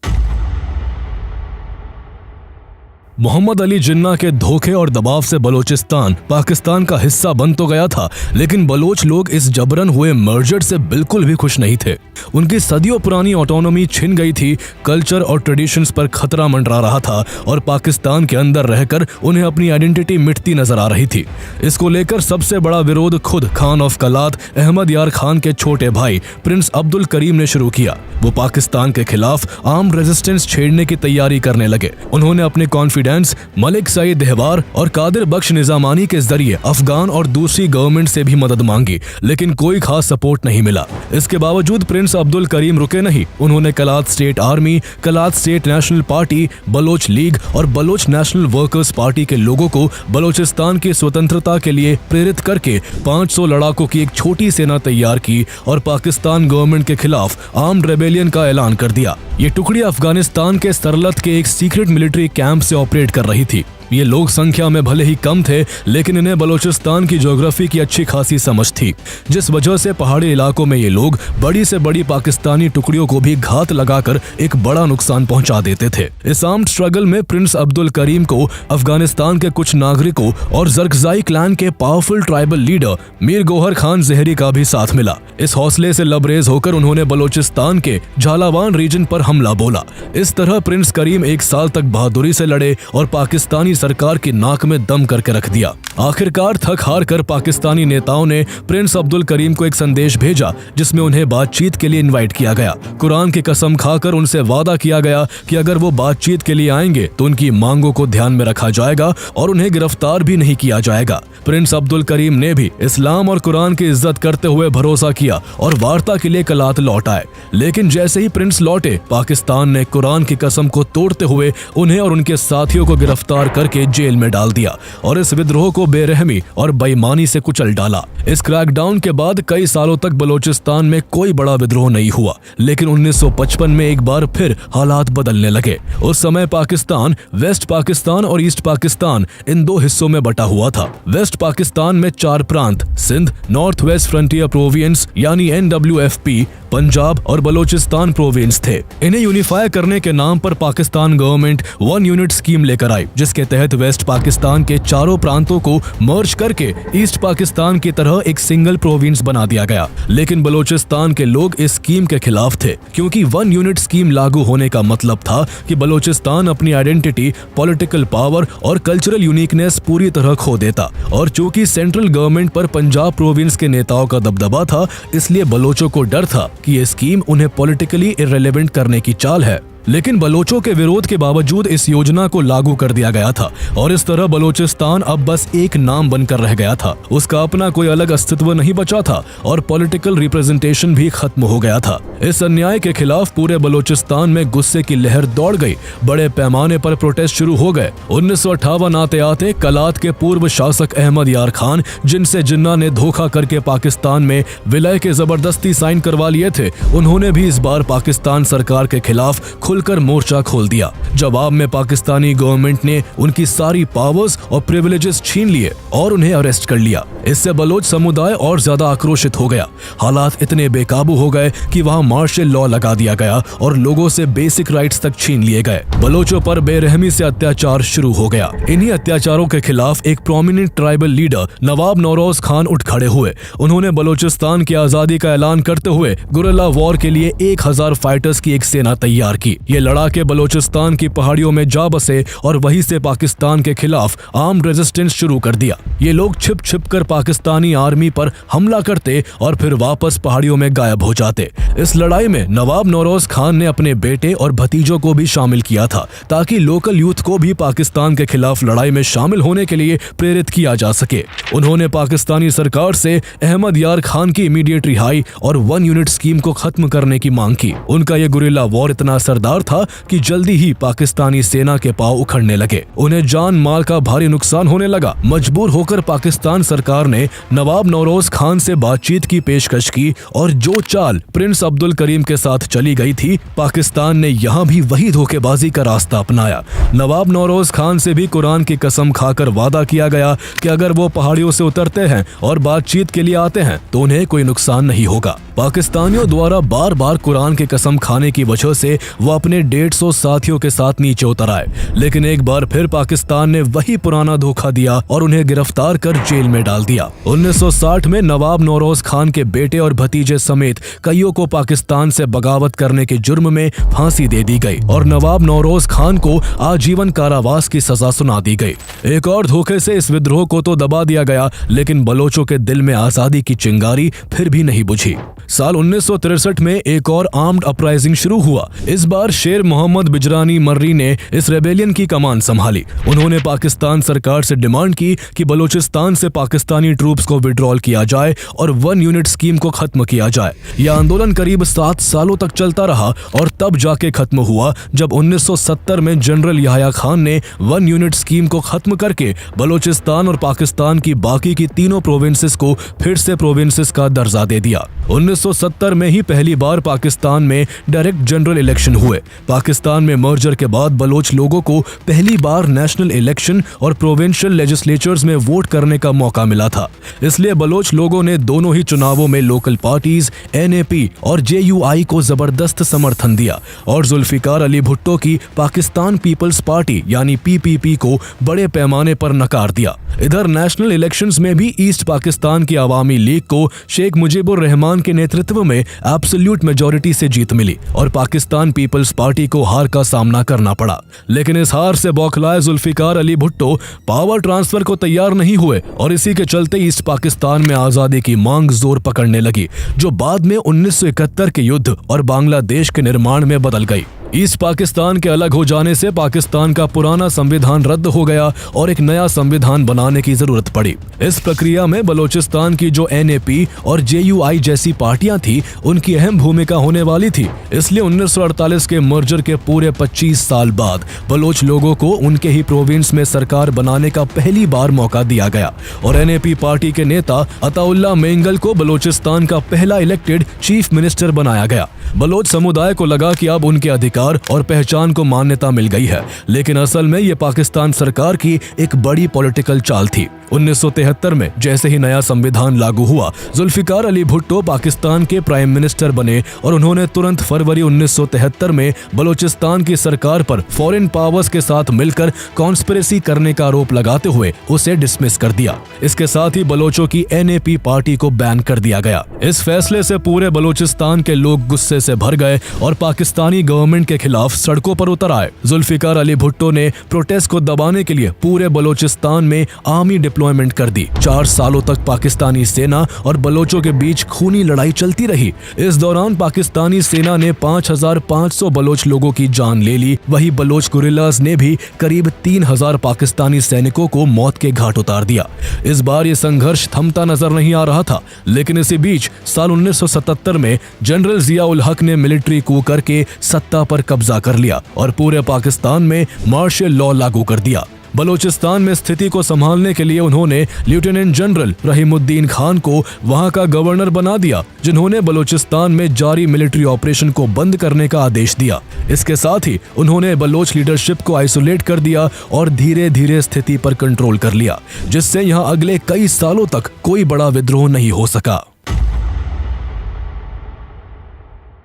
Speaker 1: मोहम्मद अली जिन्ना के धोखे और दबाव से बलोचिस्तान पाकिस्तान का हिस्सा बन तो गया था लेकिन बलोच लोग इस जबरन हुए मर्जर से बिल्कुल भी खुश नहीं थे। उनकी सदियों पुरानी ऑटोनॉमी छिन गई थी, कल्चर और ट्रेडिशंस पर खतरा मंडरा रहा था और पाकिस्तान के अंदर रहकर उन्हें अपनी आइडेंटिटी मिटती नजर आ रही थी। इसको लेकर सबसे बड़ा विरोध खुद खान ऑफ कलात अहमद यार खान के छोटे भाई प्रिंस अब्दुल करीम ने शुरू किया। वो पाकिस्तान के खिलाफ आर्म रेजिस्टेंस छेड़ने की तैयारी करने लगे। उन्होंने अपने कॉन्फिडेंस मलिक सईद देहवार और कादिर बख्श निजामानी के जरिए अफगान और दूसरी गवर्नमेंट से भी मदद मांगी लेकिन कोई खास सपोर्ट नहीं मिला। इसके बावजूद प्रिंस अब्दुल करीम रुके नहीं। उन्होंने Kalat state army, Kalat state national party, Baloch league और बलोच नेशनल वर्कर्स पार्टी के लोगों को बलोचिस्तान की स्वतंत्रता के लिए प्रेरित करके 500 लड़ाकों की एक छोटी सेना तैयार की और पाकिस्तान गवर्नमेंट के खिलाफ आर्म्ड रेबेलियन का ऐलान कर दिया। ये टुकड़ी अफगानिस्तान के सरलत के एक सीक्रेट मिलिट्री कैंप से ऑपरेट कर रही थी। ये लोग संख्या में भले ही कम थे लेकिन इन्हें बलोचिस्तान की ज्योग्राफी की अच्छी खासी समझ थी जिस वजह से पहाड़ी इलाकों में ये लोग बड़ी से बड़ी पाकिस्तानी टुकड़ियों को भी घात लगाकर एक बड़ा नुकसान पहुंचा देते थे। इस आर्म्ड स्ट्रगल में प्रिंस अब्दुल करीम को अफगानिस्तान के कुछ नागरिकों और जरकजाई क्लैन के powerful tribal leader Mir Gohar Khan Zehri का भी साथ मिला। इस हौसले से लबरेज होकर उन्होंने बलोचिस्तान के झालावान रीजन पर हमला बोला। इस तरह प्रिंस करीम 1 साल तक बहादुरी से लड़े और पाकिस्तानी सरकार की नाक में दम करके रख दिया। आखिरकार थक हार कर पाकिस्तानी नेताओं ने प्रिंस अब्दुल करीम को एक संदेश भेजा जिसमें उन्हें बातचीत के लिए इनवाइट किया गया। कुरान की कसम खाकर उनसे वादा किया गया कि अगर वो बातचीत के लिए आएंगे तो उनकी मांगों को ध्यान में रखा जाएगा और उन्हें गिरफ्तार भी नहीं किया जाएगा। प्रिंस अब्दुल करीम ने भी इस्लाम और कुरान की इज्जत करते हुए भरोसा किया और वार्ता के लिए कलात लौट आए। लेकिन जैसे ही प्रिंस लौटे पाकिस्तान ने कुरान की कसम को तोड़ते हुए उन्हें और उनके साथियों को गिरफ्तार करके करके जेल में डाल दिया और इस विद्रोह को बेरहमी और बेईमानी से कुचल डाला। इस क्रैकडाउन के बाद कई सालों तक बलूचिस्तान में कोई बड़ा विद्रोह नहीं हुआ, लेकिन 1955 में एक बार फिर हालात बदलने लगे। उस समय पाकिस्तान वेस्ट पाकिस्तान और ईस्ट पाकिस्तान इन दो हिस्सों में बटा हुआ था। वेस्ट पाकिस्तान में 4 प्रांत Sindh, north west frontier province यानी NWFP, पंजाब और बलूचिस्तान प्रोविंस थे। इन्हें यूनिफाई करने के नाम पर पाकिस्तान गवर्नमेंट 1 यूनिट स्कीम लेकर आई, जिसके तहत वेस्ट पाकिस्तान के चारों प्रांतों को मर्ज करके ईस्ट पाकिस्तान की तरह एक सिंगल प्रोविंस बना दिया गया। लेकिन बलूचिस्तान के लोग इस स्कीम के खिलाफ थे, क्योंकि 1 यूनिट स्कीम लागू होने का मतलब था कि बलूचिस्तान अपनी आइडेंटिटी, पॉलिटिकल पावर और कल्चरल यूनिकनेस पूरी तरह खो देता। और चूंकि सेंट्रल गवर्नमेंट पर पंजाब प्रोविंस के नेताओं का दबदबा था, इसलिए बलोचों को डर था कि ये स्कीम उन्हें पॉलिटिकली इररिलेवेंट करने की चाल है। लेकिन बलोचों के विरोध के बावजूद इस योजना को लागू कर दिया गया था और इस तरह बलूचिस्तान अब बस एक नाम बनकर रह गया था। उसका अपना कोई अलग अस्तित्व नहीं बचा था और पॉलिटिकल रिप्रेजेंटेशन भी खत्म हो गया था। इस अन्याय के खिलाफ पूरे बलूचिस्तान में गुस्से की लहर दौड़ गई। बड़े पैमाने पर प्रोटेस्ट शुरू हो गए। 1958 आते आते कलात के पूर्व शासक अहमद यार खान, जिनसे जिन्ना ने धोखा करके पाकिस्तान में विलय के जबरदस्ती साइन करवा लिए थे, उन्होंने भी इस बार पाकिस्तान सरकार के खिलाफ खुलकर मोर्चा खोल दिया। जवाब में पाकिस्तानी गवर्नमेंट ने उनकी सारी पावर्स और प्रिविलेजेस छीन लिए और उन्हें अरेस्ट कर लिया। इससे बलोच समुदाय और ज्यादा आक्रोशित हो गया। हालात इतने बेकाबू हो गए कि वहां मार्शल लॉ लगा दिया गया और लोगों से बेसिक राइट्स तक छीन लिए गए। बलोचों पर बेरहमी से अत्याचार शुरू हो गया। इन्हीं अत्याचारों के खिलाफ एक प्रोमिनेंट ट्राइबल लीडर नवाब नौरोज खान उठ खड़े हुए। उन्होंने बलूचिस्तान की आजादी का ऐलान करते हुए गुरिल्ला वॉर के लिए 1000 फाइटर्स की एक सेना तैयार की। ये लड़ाके बलूचिस्तान की पहाड़ियों में जा बसे और वहीं से पाकिस्तान के खिलाफ आर्म्ड रेजिस्टेंस शुरू कर दिया। ये लोग छिप छिप कर पाकिस्तानी आर्मी पर हमला करते और फिर वापस पहाड़ियों में गायब हो जाते। इस लड़ाई में नवाब नौरोज खान ने अपने बेटे और भतीजों को भी शामिल किया था, ताकि लोकल यूथ को भी पाकिस्तान के खिलाफ लड़ाई में शामिल होने के लिए प्रेरित किया जा सके। उन्होंने पाकिस्तानी सरकार से अहमद यार खान की इमीडिएट रिहाई और 1 यूनिट स्कीम को खत्म करने की मांग की। उनका ये गुरिल्ला वॉर इतना असरदार था कि जल्दी ही पाकिस्तानी सेना के पांव उखड़ने लगे। उन्हें जान माल का भारी नुकसान होने लगा। मजबूर होकर पाकिस्तान सरकार ने नवाब नौरोज खान से बातचीत की पेशकश की और जो चाल प्रिंस अब्दुल करीम के साथ चली गई थी, पाकिस्तान ने यहाँ भी वही धोखेबाजी का रास्ता अपनाया। नवाब नौरोज खान से भी कुरान की कसम खाकर वादा किया गया कि अगर वो पहाड़ियों से उतरते हैं और बातचीत के लिए आते हैं तो उन्हें कोई नुकसान नहीं होगा। पाकिस्तानियों द्वारा बार बार कुरान की कसम खाने की वजह से वो अपने 150 साथियों के साथ नीचे उतर आए। लेकिन एक बार फिर पाकिस्तान ने वही पुराना धोखा दिया और उन्हें गिरफ्तार कर जेल में डाल दिया। 1960 में नवाब नौरोज खान के बेटे और भतीजे समेत कईयों को पाकिस्तान से बगावत करने के जुर्म में फांसी दे दी गई और नवाब नौरोज खान को आजीवन कारावास की सजा सुना दी गई। एक और धोखे से इस विद्रोह को तो दबा दिया गया, लेकिन बलोचों के दिल में आजादी की चिंगारी फिर भी नहीं बुझी। साल 1963 में एक और आर्म्ड अपराइजिंग शुरू हुआ। इस बार शेर मोहम्मद बिजरानी मर्री ने इस रेबेलियन की कमान संभाली। उन्होंने पाकिस्तान सरकार से डिमांड की कि बलूचिस्तान से पाकिस्तानी ट्रूप्स को विड्रॉल किया जाए और 1 यूनिट स्कीम को खत्म किया जाए। यह आंदोलन करीब 7 सालों तक चलता रहा और तब जाके खत्म हुआ जब 1970 में जनरल याह्या खान ने 1 यूनिट स्कीम को खत्म करके बलूचिस्तान और पाकिस्तान की बाकी की तीनों प्रोविंसेस को फिर से प्रोविंसेस का दर्जा दे दिया। 1970 में ही पहली बार पाकिस्तान में डायरेक्ट जनरल इलेक्शन हुए। पाकिस्तान में मर्जर के बाद बलोच लोगों को पहली बार नेशनल इलेक्शन और प्रोविंशियल लेजिस्लेचर्स में वोट करने का मौका मिला था। इसलिए बलोच लोगों ने दोनों ही चुनावों में लोकल पार्टीज NAP और JUI को जबरदस्त समर्थन दिया और जुल्फिकार अली भुट्टो की पाकिस्तान पीपल्स पार्टी यानी PPP को बड़े पैमाने पर नकार दिया। इधर नेशनल इलेक्शंस में भी ईस्ट पाकिस्तान की अवामी लीग को शेख मुजीबुर रहमान के नेतृत्व में एब्सोल्यूट मेजॉरिटी से जीत मिली और पाकिस्तान पीपल्स पार्टी को हार का सामना करना पड़ा। लेकिन इस हार से बौखलाए जुल्फिकार अली भुट्टो पावर ट्रांसफर को तैयार नहीं हुए और इसी के चलते ईस्ट पाकिस्तान में आजादी की मांग जोर पकड़ने लगी, जो बाद में 1971 के युद्ध और बांग्लादेश के निर्माण में बदल गई। ईस्ट पाकिस्तान के अलग हो जाने से पाकिस्तान का पुराना संविधान रद्द हो गया और एक नया संविधान बनाने की जरूरत पड़ी। इस प्रक्रिया में बलोचिस्तान की जो NAP और JUI जैसी पार्टियां थी, उनकी अहम भूमिका होने वाली थी। इसलिए 1948 के मर्जर के पूरे 25 साल बाद बलोच लोगों को उनके ही प्रोविंस में सरकार बनाने का पहली बार मौका दिया गया और NAP पार्टी के नेता अताउल्ला मेंगल को बलोचिस्तान का पहला इलेक्टेड चीफ मिनिस्टर बनाया गया। बलोच समुदाय को लगा कि अब उनके अधिकार और पहचान को मान्यता मिल गई है, लेकिन असल में ये पाकिस्तान सरकार की एक बड़ी पॉलिटिकल चाल थी। 1973 में जैसे ही नया संविधान लागू हुआ, जुल्फिकार अली भुट्टो पाकिस्तान के प्राइम मिनिस्टर बने और उन्होंने तुरंत फरवरी 1973 में बलोचिस्तान की सरकार पर फॉरेन पावर्स के साथ मिलकर कॉन्स्पिरेसी करने का आरोप लगाते हुए उसे डिसमिस कर दिया। इसके साथ ही बलोचों की NAP पार्टी को बैन कर दिया गया। इस फैसले से पूरे बलोचिस्तान के लोग गुस्से से भर गए और पाकिस्तानी गवर्नमेंट के खिलाफ सड़कों पर उतर आए। जुल्फिकार अली भुट्टो ने प्रोटेस्ट को दबाने के लिए पूरे बलोचिस्तान में आर्मी डिप्लॉयमेंट कर दी। 4 सालों तक पाकिस्तानी सेना और बलोचों के बीच खूनी लड़ाई चलती रही। इस दौरान पाकिस्तानी सेना ने 5500 बलोच लोगों की जान ले ली। वही बलोच गुरिल्लाज ने भी करीब 3000 पाकिस्तानी सैनिकों को मौत के घाट उतार दिया। इस बार ये संघर्ष थमता नजर नहीं आ रहा था, लेकिन इसी बीच साल 1977 में जनरल जिया उल हक ने मिलिट्री कू करके सत्ता पर कब्जा कर लिया और पूरे पाकिस्तान में मार्शल लॉ लागू कर दिया। बलोचिस्तान में स्थिति को संभालने के लिए उन्होंने लेफ्टिनेंट जनरल रहीमुद्दीन खान को वहां का गवर्नर बना दिया, जिन्होंने बलोचिस्तान में जारी मिलिट्री ऑपरेशन को बंद करने का आदेश दिया। इसके साथ ही उन्होंने बलोच लीडरशिप को आइसोलेट कर दिया और धीरे धीरे स्थिति पर कंट्रोल कर लिया, जिससे यहां अगले कई सालों तक कोई बड़ा विद्रोह नहीं हो सका।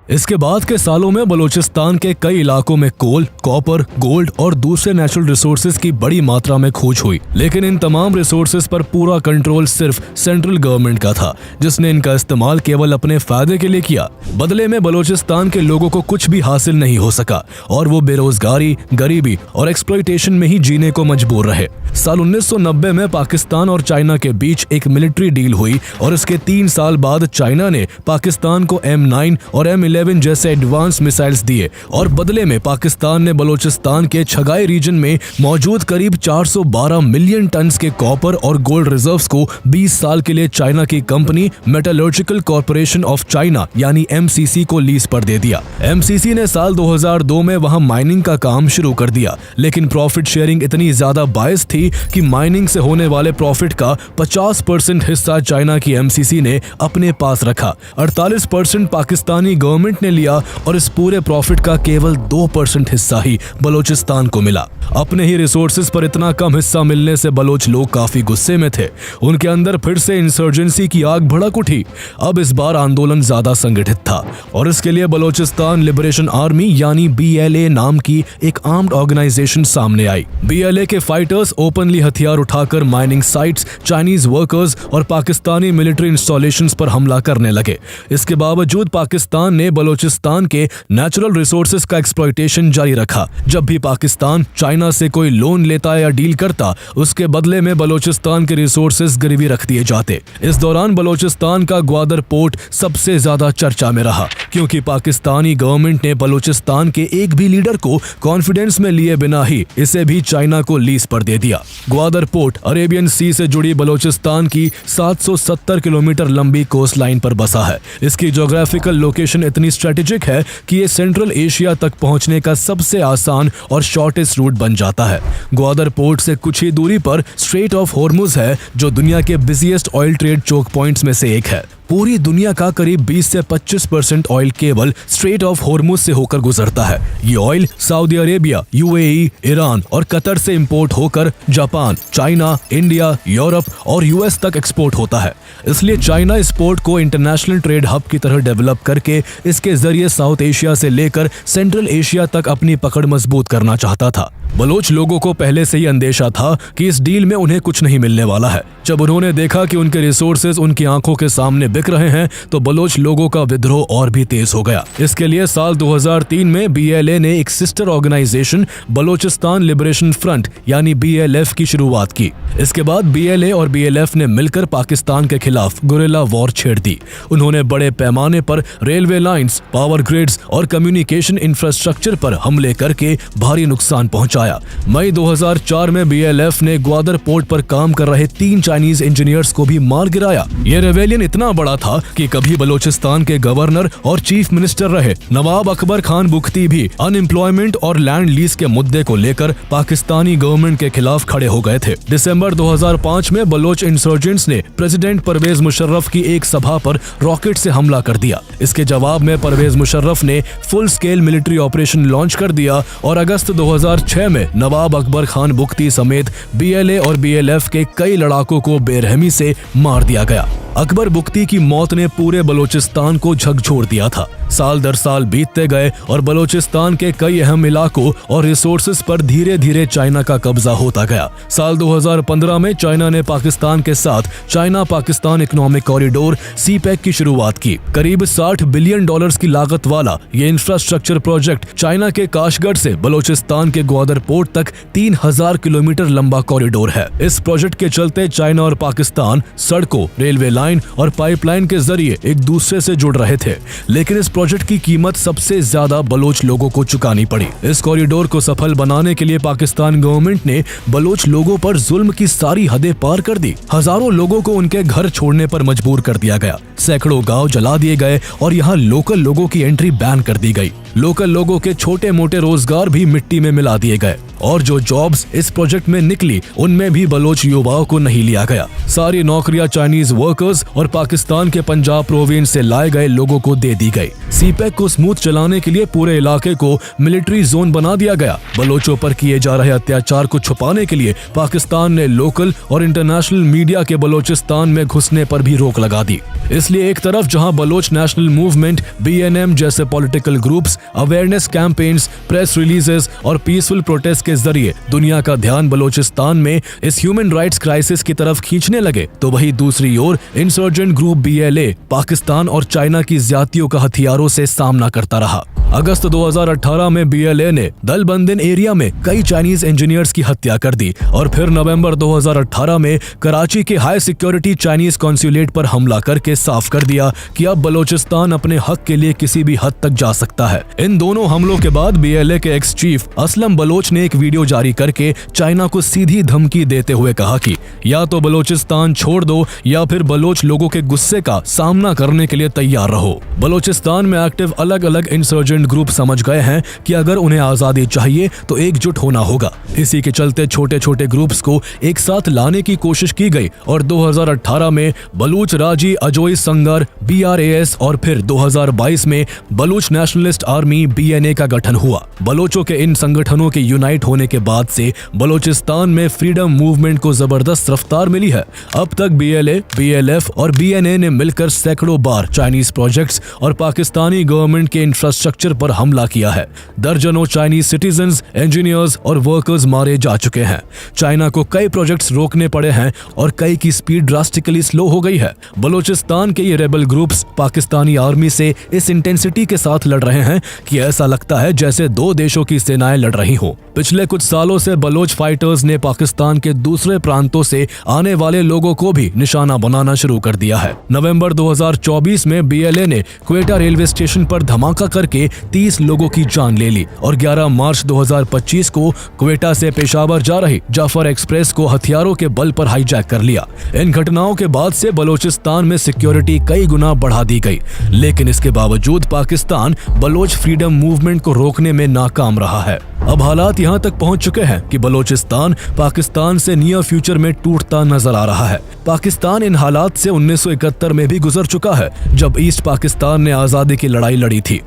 Speaker 1: इसके बाद के सालों में बलोचिस्तान के कई इलाकों में कोल, कॉपर, गोल्ड और दूसरे नेचुरल रिसोर्सेज की बड़ी मात्रा में खोज हुई, लेकिन इन तमाम रिसोर्सेज पर पूरा कंट्रोल सिर्फ सेंट्रल गवर्नमेंट का था, जिसने इनका इस्तेमाल केवल अपने फायदे के लिए किया। बदले में बलोचिस्तान के लोगों को कुछ भी हासिल नहीं हो सका और वो बेरोजगारी, गरीबी और एक्सप्लॉयटेशन में ही जीने को मजबूर रहे। साल 1990 में पाकिस्तान और चाइना के बीच एक मिलिट्री डील हुई और इसके 3 साल बाद चाइना ने पाकिस्तान को M9 और M11 जैसे एडवांस मिसाइल्स दिए और बदले में पाकिस्तान ने बलोचिस्तान के छगाई रीजन में मौजूद करीब 412 मिलियन टन के कॉपर और गोल्ड रिजर्व्स को 20 साल के लिए चाइना की company metallurgical corporation of China यानी MCC को लीज पर दे दिया। MCC ने साल 2002 में वहां माइनिंग का काम शुरू कर दिया, लेकिन प्रॉफिट शेयरिंग इतनी ज्यादा बायस थी कि माइनिंग से होने वाले प्रॉफिट का 50% हिस्सा चाइना की MCC ने अपने पास रखा, 48% पाकिस्तानी गवर्नमेंट ने लिया और इस पूरे प्रॉफिट का केवल 2% हिस्सा ही बलोचिस्तान को मिला। अपने ही रिसोर्सेज पर इतना कम हिस्सा मिलने से बलोच लोग काफी गुस्से में थे। उनके अंदर फिर से इंसर्जेंसी की आग भड़क उठी। अब इस बार आंदोलन ज्यादा संगठित था और इसके लिए बलोचिस्तान लिबरेशन आर्मी यानी BLA नाम की एक आर्म्ड ऑर्गेनाइजेशन सामने आई। BLA के फाइटर्स ओपनली हथियार उठाकर माइनिंग साइट्स, चाइनीज वर्कर्स और पाकिस्तानी मिलिट्री इंस्टॉलेशंस पर हमला करने लगे। इसके बावजूद पाकिस्तान ने बलोचिस्तान के नेचुरल रिसोर्सेज का एक्सप्लॉयटेशन जारी रखा। जब भी पाकिस्तान चाइना से कोई लोन लेता या डील करता, उसके बदले में बलोचिस्तान के रिसोर्सेज गिरवी रख दिए जाते। इस दौरान बलोचिस्तान का ग्वादर पोर्ट सबसे ज्यादा चर्चा में रहा, क्योंकि पाकिस्तानी गवर्नमेंट ने बलोचिस्तान के एक भी लीडर को कॉन्फिडेंस में लिए बिना ही इसे भी चाइना को लीज पर दे दिया। ग्वादर पोर्ट अरेबियन सी से जुड़ी बलोचिस्तान की 770 किलोमीटर लंबी कोस्ट लाइन पर बसा है। इसकी ज्योग्राफिकल लोकेशन इतनी स्ट्रेटेजिक है कि ये सेंट्रल एशिया तक पहुंचने का सबसे आसान और शॉर्टेस्ट रूट बन जाता है। ग्वादर पोर्ट से कुछ ही दूरी पर स्ट्रेट ऑफ हॉर्मुज है, जो दुनिया के busiest oil trade choke points में से एक है। पूरी दुनिया का करीब 20 से 25% ऑयल केवल स्ट्रेट ऑफ हॉर्मुज से होकर गुजरता है। ये oil Saudi Arabia, UAE, Iran और कतर से इंपोर्ट होकर जापान, चाइना, इंडिया, यूरोप और US तक एक्सपोर्ट होता है। इसलिए चाइना इस पोर्ट को इंटरनेशनल ट्रेड हब की तरह डेवलप करके इसके जरिए साउथ एशिया से लेकर सेंट्रल एशिया तक अपनी पकड़ मजबूत करना चाहता था। बलोच लोगों को पहले से ही अंदेशा था कि इस डील में उन्हें कुछ नहीं मिलने वाला है। जब उन्होंने देखा कि उनके रिसोर्सेज उनकी आंखों के सामने बिक रहे हैं तो बलोच लोगों का विद्रोह और भी तेज हो गया। इसके लिए साल 2003 में BLA ने एक sister organization Balochistan liberation front यानी BLF की शुरुआत की। इसके बाद BLA और BLF ने मिलकर पाकिस्तान के खिलाफ गुरिल्ला वॉर छेड़ दी। उन्होंने बड़े पैमाने पर रेलवे लाइंस, पावर ग्रिड्स और कम्युनिकेशन इंफ्रास्ट्रक्चर पर हमले करके भारी नुकसान पहुंचाया। मई 2004 में BLF ने ग्वादर पोर्ट पर काम कर रहे 3 चाइनीज इंजीनियर्स को भी मार गिराया। ये रेवेलियन इतना बड़ा था कि कभी बलोचिस्तान के गवर्नर और चीफ मिनिस्टर रहे नवाब अकबर खान बुख्ती भी अनएम्प्लॉयमेंट और लैंड लीज के मुद्दे को लेकर पाकिस्तानी गवर्नमेंट के खिलाफ खड़े हो गए थे। दिसंबर 2005 में बलोच इंसर्जेंट्स ने प्रेसिडेंट परवेज मुशर्रफ की एक सभा पर रॉकेट से हमला कर दिया। इसके जवाब में परवेज मुशर्रफ ने full scale military operation launch कर दिया और अगस्त 2006 में नवाब अकबर खान बुख्ती समेत BLA और BLF के कई लड़ाकों को बेरहमी से मार दिया गया। अकबर बुख्ती की मौत ने पूरे बलोचिस्तान को झकझोर दिया था। साल दर साल बीतते गए और बलोचिस्तान के कई अहम इलाकों और रिसोर्सेज पर धीरे धीरे चाइना का कब्जा होता गया। साल 2015 में चाइना ने पाकिस्तान के साथ China Pakistan economic corridor CPEC की शुरुआत की। करीब $60 बिलियन की लागत वाला ये इंफ्रास्ट्रक्चर प्रोजेक्ट चाइना के काशगढ़ से बलोचिस्तान के ग्वादर पोर्ट तक 3000 किलोमीटर लंबा कॉरिडोर है। इस प्रोजेक्ट के चलते चाइना और पाकिस्तान सड़कों, रेलवे लाइन और पाइपलाइन के जरिए एक दूसरे से जुड़ रहे थे, लेकिन इस प्रोजेक्ट की कीमत सबसे ज्यादा बलोच लोगों को चुकानी पड़ी। इस कॉरिडोर को सफल बनाने के लिए पाकिस्तान गवर्नमेंट ने बलोच लोगों पर जुल्म की सारी हदें पार कर दी। हजारों लोगों को उनके घर छोड़ने पर मजबूर कर दिया गया। सैकड़ों गांव जला दिए गए और यहाँ लोकल लोगों की एंट्री बैन कर दी गई। लोकल लोगों के छोटे मोटे रोजगार भी मिट्टी में मिला दिए गए और जो जॉब्स इस प्रोजेक्ट में निकली उनमें भी बलोच युवाओं को नहीं लिया गया। सारी नौकरियां चाइनीज वर्कर्स और पाकिस्तान के पंजाब प्रोविंस से लाए गए लोगों को दे दी गई। CPEC को स्मूथ चलाने के लिए पूरे इलाके को मिलिट्री जोन बना दिया गया। बलोचों पर किए जा रहे अत्याचार को छुपाने के लिए पाकिस्तान ने लोकल और इंटरनेशनल मीडिया के बलोचिस्तान में घुसने पर भी रोक लगा दी। इसलिए एक तरफ जहां बलोच नेशनल मूवमेंट BNM जैसे political groups awareness campaigns, press releases और पीसफुल प्रोटेस्ट के जरिए दुनिया का ध्यान बलोचिस्तान में इस ह्यूमन राइट्स क्राइसिस की तरफ खींचने लगे, तो वहीं दूसरी ओर इंसर्जेंट ग्रुप BLA पाकिस्तान और चाइना की ज्यादतियों का हथियारों से सामना करता रहा। अगस्त 2018 में BLA ने दलबंदिन एरिया में कई चाइनीज इंजीनियर्स की हत्या कर दी और फिर नवंबर 2018 में कराची के हाई सिक्योरिटी चाइनीज कॉन्सुलेट पर हमला करके साफ कर दिया कि अब बलोचिस्तान अपने हक के लिए किसी भी हद तक जा सकता है। इन दोनों हमलों के बाद BLA के एक्स चीफ असलम बलोच ने एक वीडियो जारी करके चाइना को सीधी धमकी देते हुए कहा कि या तो बलोचिस्तान छोड़ दो या फिर बलोच लोगों के गुस्से का सामना करने के लिए तैयार रहो। बलोचिस्तान में एक्टिव अलग अलग इंसर्जेंट ग्रुप समझ गए हैं कि अगर उन्हें आजादी चाहिए तो एकजुट होना होगा। इसी के चलते छोटे छोटे ग्रुप्स को एक साथ लाने की कोशिश की गई और 2018 में बलूच राजी अजोई संगर BRAS और फिर 2022 में बलूच नेशनलिस्ट आर्मी BNA का गठन हुआ। बलोचों के इन संगठनों के यूनाइट होने के बाद से बलोचिस्तान में फ्रीडम मूवमेंट को जबरदस्त रफ्तार मिली है। अब तक BLA, BLF और BNA ने मिलकर सैकड़ों बार चाइनीज प्रोजेक्ट्स और पाकिस्तानी गवर्नमेंट के इंफ्रास्ट्रक्चर पर हमला किया है। दर्जनों चाइनीज सिटीजन्स, इंजीनियर्स और वर्कर्स मारे जा चुके हैं। चाइना को कई प्रोजेक्ट्स रोकने पड़े हैं और कई की स्पीड ड्रास्टिकली स्लो हो गई है। बलोचिस्तान के ये रेबल ग्रुप्स पाकिस्तानी आर्मी से इस इंटेंसिटी के साथ लड़ रहे हैं कि ऐसा लगता है जैसे दो देशों की सेनाएं लड़ रही हो। पिछले कुछ सालों से बलोच फाइटर्स ने पाकिस्तान के दूसरे प्रांतों से आने वाले लोगों को भी निशाना बनाना शुरू कर दिया है। नवंबर 2024 में BLA ने क्वेटा रेलवे स्टेशन पर धमाका करके 30 लोगों की जान ले ली और 11 मार्च 2025 को क्वेटा से पेशावर जा रही जाफर एक्सप्रेस को हथियारों के बल पर हाईजैक कर लिया। इन घटनाओं के बाद से बलोचिस्तान में सिक्योरिटी कई गुना बढ़ा दी गई, लेकिन इसके बावजूद पाकिस्तान बलोच फ्रीडम मूवमेंट को रोकने में नाकाम रहा है। अब हालात यहाँ तक पहुँच चुके हैं कि बलोचिस्तान पाकिस्तान से नियर फ्यूचर में टूटता नजर आ रहा है। पाकिस्तान इन हालात से 1971 में भी गुजर चुका है, जब ईस्ट पाकिस्तान ने आजादी की लड़ाई लड़ी थी।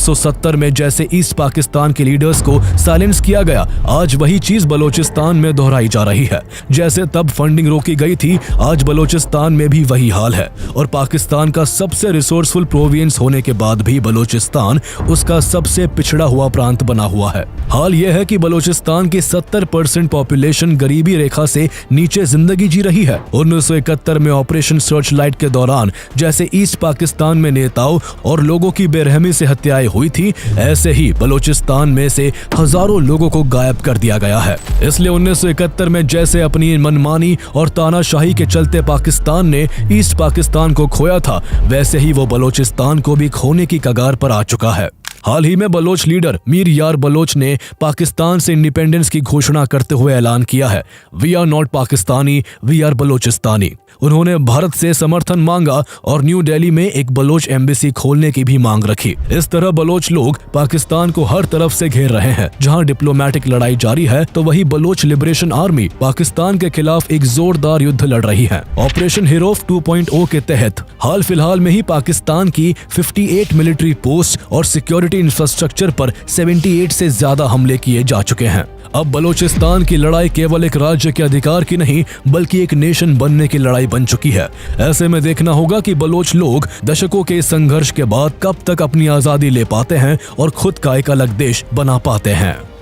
Speaker 1: 1970 में जैसे ईस्ट पाकिस्तान के लीडर्स को साइलेंस किया गया, आज वही चीज बलोचिस्तान में दोहराई जा रही है। जैसे तब फंडिंग रोकी गई थी, आज बलोचिस्तान में भी वही हाल है। और पाकिस्तान का सबसे रिसोर्सफुल प्रोविंस होने के बाद भी बलोचिस्तान उसका सबसे पिछड़ा हुआ प्रांत बना हुआ है। हाल यह है कि बलोचिस्तान की 70% पॉपुलेशन गरीबी रेखा से नीचे जिंदगी जी रही है। 1971 में ऑपरेशन सर्च लाइट के दौरान जैसे ईस्ट पाकिस्तान में नेताओं और लोगों की बेरहमी से हत्याएं हुई थी, ऐसे ही बलोचिस्तान में से हजारों लोगों को गायब कर दिया गया है। इसलिए 1971 में जैसे अपनी मनमानी और तानाशाही के चलते पाकिस्तान ने ईस्ट पाकिस्तान को खोया था, वैसे ही वो बलोचिस्तान को भी खोने की कगार पर आ चुका है। हाल ही में बलोच लीडर मीर यार बलोच ने पाकिस्तान से इंडिपेंडेंस की घोषणा करते हुए ऐलान किया है, we are not Pakistani, we are Balochistani. उन्होंने भारत से समर्थन मांगा और न्यू दिल्ली में एक बलोच एम्बेसी खोलने की भी मांग रखी। इस तरह बलोच लोग पाकिस्तान को हर तरफ से घेर रहे हैं। जहां डिप्लोमेटिक लड़ाई जारी है, तो वही बलोच लिबरेशन आर्मी पाकिस्तान के खिलाफ एक जोरदार युद्ध लड़ रही है। ऑपरेशन हिरोफ 2.0 के तहत हाल फिलहाल में ही पाकिस्तान की 58 मिलिट्री पोस्ट और सिक्योरिटी इंफ्रास्ट्रक्चर पर 78 से ज्यादा हमले किए जा चुके हैं। अब बलोचिस्तान की लड़ाई केवल एक राज्य के अधिकार की नहीं, बल्कि एक नेशन बनने की लड़ाई बन चुकी है। ऐसे में देखना होगा कि बलोच लोग दशकों के संघर्ष के बाद कब तक अपनी आजादी ले पाते हैं और खुद का एक अलग देश बना पाते हैं।